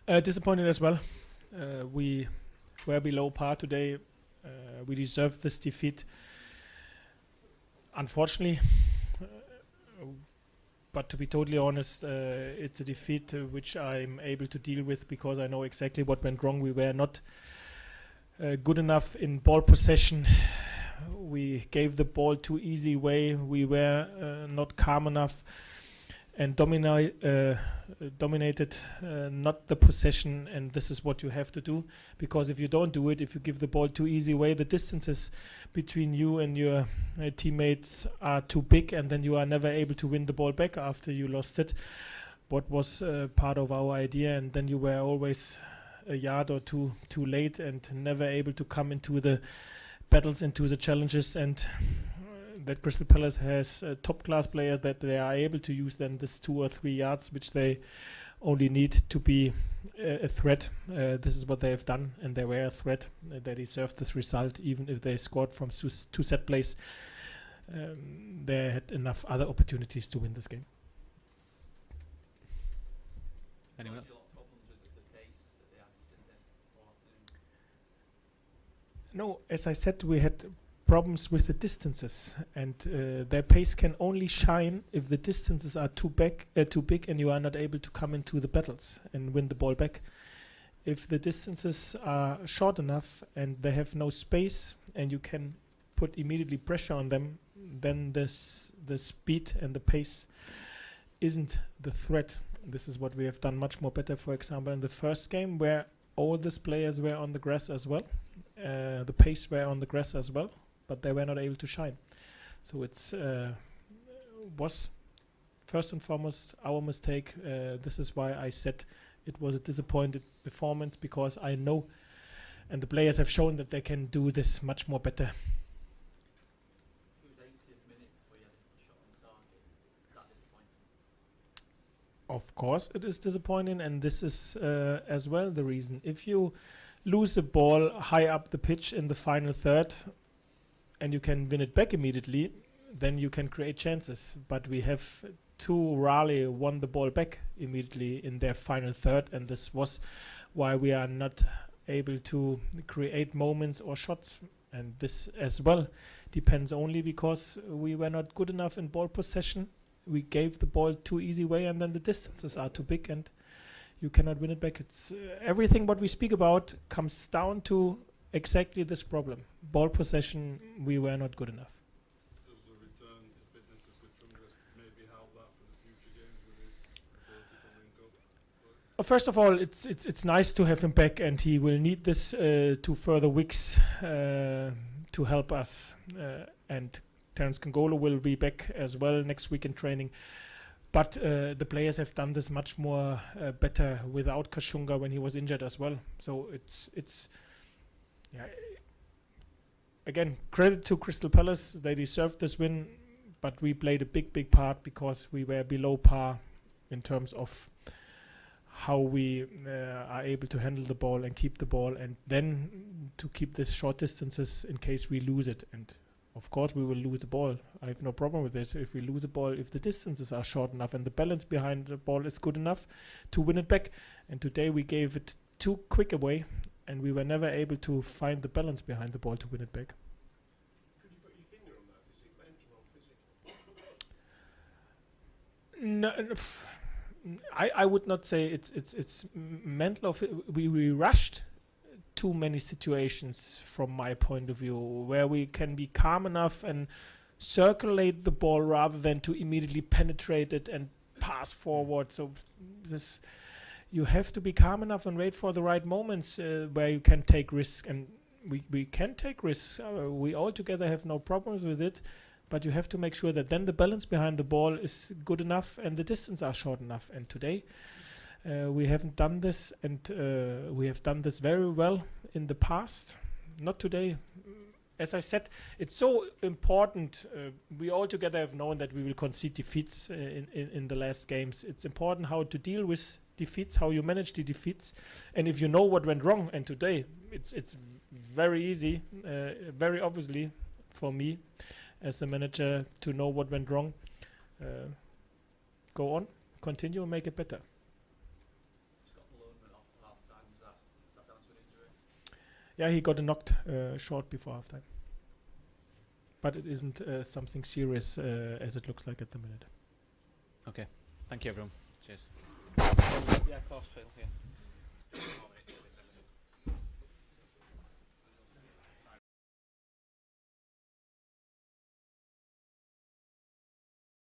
Disappointed as well. We were below par today. We deserved this defeat, unfortunately. But to be totally honest, it's a defeat which I'm able to deal with because I know exactly what went wrong. We were not good enough in ball possession. We gave the ball too easy away. We were not calm enough and dominated not the possession, and this is what you have to do, because if you don't do it, if you give the ball too easy away, the distances between you and your teammates are too big, and then you are never able to win the ball back after you lost it, what was part of our idea, and then you were always a yard or two too late and never able to come into the battles, into the challenges, and that Crystal Palace has a top-class player that they are able to use then this 2 or 3 yards, which they only need to be a threat. This is what they have done, and they were a threat. They deserved this result, even if they scored from 2 set plays. They had enough other opportunities to win this game. Anyone? No, as I said, we had problems with the distances, and their pace can only shine if the distances are too big, and you are not able to come into the battles and win the ball back. If the distances are short enough and they have no space and you can put immediately pressure on them, then the speed and the pace isn't the threat. This is what we have done much more better, for example, in the first game, where all these players were on the grass as well. The pace were on the grass as well, but they were not able to shine. So it's was first and foremost our mistake. This is why I said it was a disappointed performance, because I know, and the players have shown that they can do this much more better. It was 80th minute before you had a shot on target. Is that disappointing? Of course it is disappointing, and this is as well the reason. If you lose the ball high up the pitch in the final third and you can win it back immediately, then you can create chances. But we have too rarely won the ball back immediately in their final third, and this was why we are not able to create moments or shots. And this as well depends only because we were not good enough in ball possession. We gave the ball too easy way, and then the distances are too big and you cannot win it back. It's everything what we speak about comes down to exactly this problem. Ball possession, we were not good enough. Does the return to fitness of Kuchunga maybe help that for the future games with his ability to link up? First of all, it's nice to have him back, and he will need this 2 further weeks to help us. And Terence Kangolo will be back as well next week in training. But the players have done this much more better without Kashunga when he was injured as well. So it's again, credit to Crystal Palace. They deserved this win, but we played a big part because we were below par in terms of how we are able to handle the ball and keep the ball, and then to keep this short distances in case we lose it. And of course we will lose the ball. I have no problem with it. If we lose the ball, if the distances are short enough and the balance behind the ball is good enough to win it back. And today we gave it too quick away, and we were never able to find the balance behind the ball to win it back. Could you put your finger on that? Is it mental or physical? No, I would not say it's mental. We rushed too many situations from my point of view, where we can be calm enough and circulate the ball rather than to immediately penetrate it and pass forward. So this, you have to be calm enough and wait for the right moments where you can take risks, and we can take risks. We all together have no problems with it, but you have to make sure that then the balance behind the ball is good enough and the distance are short enough. And today we haven't done this, and we have done this very well in the past. Not today. As I said, it's so important. We all together have known that we will concede defeats in the last games. It's important how to deal with defeats, how you manage the defeats, and if you know what went wrong. And today, it's very easy, very obviously for me as a manager to know what went wrong. Go on, continue, and make it better. Scott Malone went off Yeah, he got knocked short before halftime. But it isn't something serious as it looks like at the minute. Okay. Thank you, everyone. Cheers. Yeah, of course, Phil. Yeah.